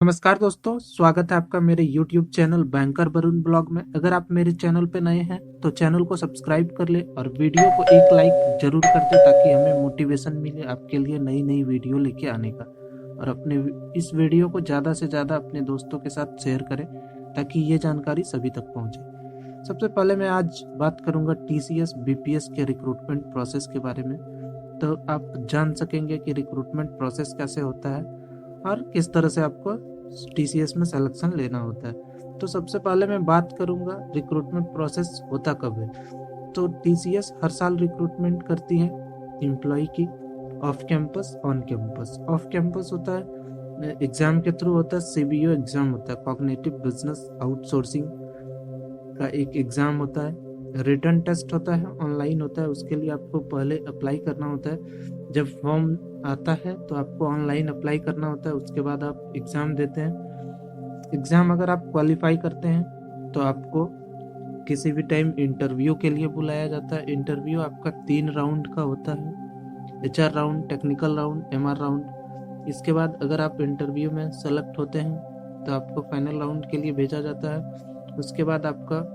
नमस्कार दोस्तों, स्वागत है आपका मेरे YouTube channel banker Varun blog में। अगर आप मेरे चैनल पे नए हैं तो चैनल को सब्सक्राइब कर ले और वीडियो को एक लाइक जरूर कर दे ताकि हमें मोटिवेशन मिले आपके लिए नई नई वीडियो लेके आने का। और अपने इस वीडियो को ज़्यादा से ज़्यादा अपने दोस्तों के साथ शेयर करें ताकि ये जानकारी सभी तक पहुँचे। सबसे पहले मैं आज बात करूँगा TCS BPS के रिक्रूटमेंट प्रोसेस के बारे में। तो आप जान सकेंगे कि रिक्रूटमेंट प्रोसेस कैसे होता है और किस तरह से आपको TCS में सिलेक्शन लेना होता है। तो सबसे पहले मैं बात करूंगा रिक्रूटमेंट प्रोसेस होता कब है। तो TCS हर साल रिक्रूटमेंट करती है एम्प्लॉय की, off campus on campus. Off campus होता है एग्जाम के थ्रू होता है, CBO एग्जाम होता है, कॉग्निटिव बिजनेस आउटसोर्सिंग का एक एग्जाम होता है। रिटन टेस्ट होता है, ऑनलाइन होता है, उसके लिए आपको पहले अप्लाई करना होता है। जब फॉर्म आता है तो आपको ऑनलाइन अप्लाई करना होता है, उसके बाद आप एग्ज़ाम देते हैं। एग्ज़ाम अगर आप क्वालिफाई करते हैं तो आपको किसी भी टाइम इंटरव्यू के लिए बुलाया जाता है। इंटरव्यू आपका 3 राउंड का होता है, HR round, technical round, MR round. इसके बाद अगर आप इंटरव्यू में सेलेक्ट होते हैं तो आपको फाइनल राउंड के लिए भेजा जाता है। उसके बाद आपका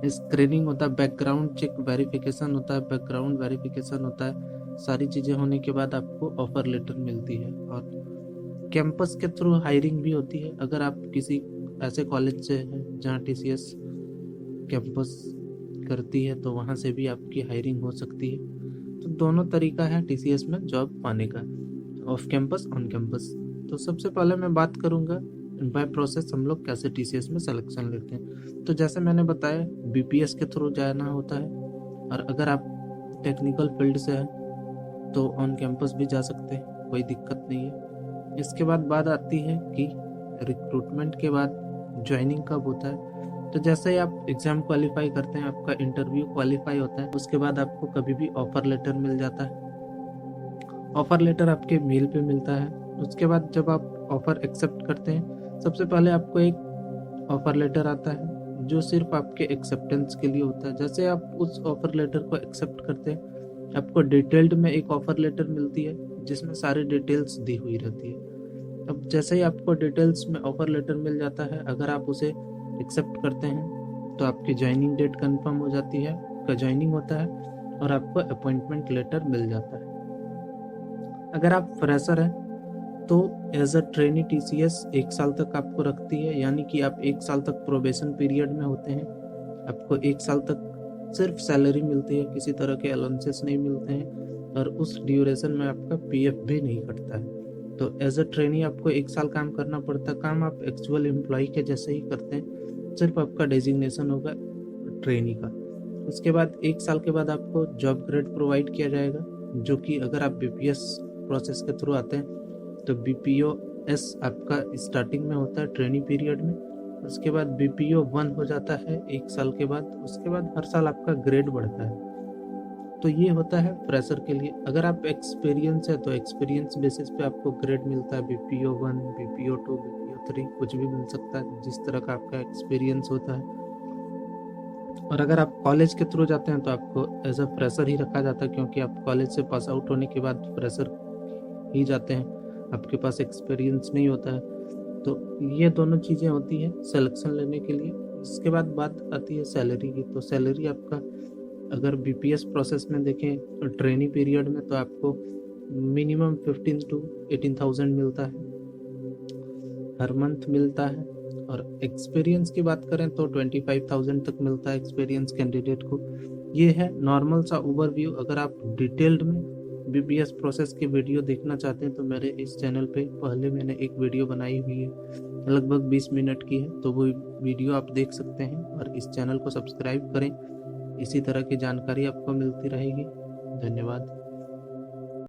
स्क्रीनिंग होता है, बैकग्राउंड चेक वेरिफिकेशन होता है, बैकग्राउंड वेरिफिकेशन होता है। सारी चीज़ें होने के बाद आपको ऑफर लेटर मिलती है। और कैंपस के थ्रू हायरिंग भी होती है। अगर आप किसी ऐसे कॉलेज से हैं जहाँ TCS कैंपस करती है तो वहाँ से भी आपकी हायरिंग हो सकती है। तो दोनों तरीका है TCS में जॉब पाने का, ऑफ कैंपस ऑन कैंपस। तो सबसे पहले मैं बात करूँगा बाय प्रोसेस हम लोग कैसे TCS में सिलेक्शन लेते हैं। तो जैसे मैंने बताया BPS के थ्रू जाना होता है, और अगर आप टेक्निकल फील्ड से हैं तो ऑन कैंपस भी जा सकते हैं, कोई दिक्कत नहीं है। इसके बाद बात आती है कि रिक्रूटमेंट के बाद ज्वाइनिंग कब होता है। तो जैसे ही आप एग्ज़ाम क्वालिफाई करते हैं, आपका इंटरव्यू क्वालिफाई होता है, उसके बाद आपको कभी भी ऑफर लेटर मिल जाता है। ऑफर लेटर आपके मेल पे मिलता है। उसके बाद जब आप ऑफर एक्सेप्ट करते हैं, सबसे पहले आपको एक ऑफर लेटर आता है जो सिर्फ आपके एक्सेप्टेंस के लिए होता है। जैसे आप उस ऑफर लेटर को एक्सेप्ट करते हैं, आपको डिटेल्ड में एक ऑफर लेटर मिलती है जिसमें सारी डिटेल्स दी हुई रहती है। अब जैसे ही आपको डिटेल्स में ऑफर लेटर मिल जाता है, अगर आप उसे एक्सेप्ट करते हैं तो आपकी ज्वाइनिंग डेट कंफर्म हो जाती है, आपका ज्वाइनिंग होता है और आपको अपॉइंटमेंट लेटर मिल जाता है। अगर आप फ्रेशर हैं तो एज अ ट्रेनी TCS 1 साल तक आपको रखती है, यानी कि आप 1 साल तक प्रोबेशन पीरियड में होते हैं। आपको 1 साल तक सिर्फ सैलरी मिलती है, किसी तरह के अलाउंसेस नहीं मिलते हैं, और उस ड्यूरेशन में आपका PF भी नहीं कटता है। तो एज अ ट्रेनी आपको 1 साल काम करना पड़ता है। काम आप एक्चुअल एम्प्लॉय के जैसे ही करते हैं, सिर्फ आपका डेजिग्नेशन होगा ट्रेनी का। उसके बाद 1 साल के बाद आपको जॉब ग्रेड प्रोवाइड किया जाएगा, जो कि अगर आप BPS प्रोसेस के थ्रू आते हैं तो BPO-S आपका स्टार्टिंग में होता है ट्रेनी पीरियड में। उसके बाद BPO-1 हो जाता है 1 साल के बाद। उसके बाद हर साल आपका ग्रेड बढ़ता है। तो ये होता है फ्रेशर के लिए। अगर आप एक्सपीरियंस है तो एक्सपीरियंस बेसिस पे आपको ग्रेड मिलता है, BPO-1, BPO-2, BPO-3 कुछ भी मिल सकता है जिस तरह का आपका एक्सपीरियंस होता है। और अगर आप कॉलेज के थ्रू जाते हैं तो आपको एज अ फ्रेशर ही रखा जाता है, क्योंकि आप कॉलेज से पास आउट होने के बाद फ्रेशर ही जाते हैं, आपके पास एक्सपीरियंस नहीं होता है। तो ये दोनों चीज़ें होती हैं सिलेक्शन लेने के लिए। इसके बाद बात आती है सैलरी की। तो सैलरी आपका अगर BPS प्रोसेस में देखें ट्रेनी पीरियड में तो आपको मिनिमम 15 to 18,000 मिलता है, हर मंथ मिलता है। और एक्सपीरियंस की बात करें तो 25,000 तक मिलता है एक्सपीरियंस कैंडिडेट को। ये है नॉर्मल सा ओवरव्यू। अगर आप डिटेल्ड में BPS प्रोसेस की वीडियो देखना चाहते हैं तो मेरे इस चैनल पे पहले मैंने एक वीडियो बनाई हुई है, लगभग 20 मिनट की है, तो वो वीडियो आप देख सकते हैं। और इस चैनल को सब्सक्राइब करें, इसी तरह की जानकारी आपको मिलती रहेगी। धन्यवाद।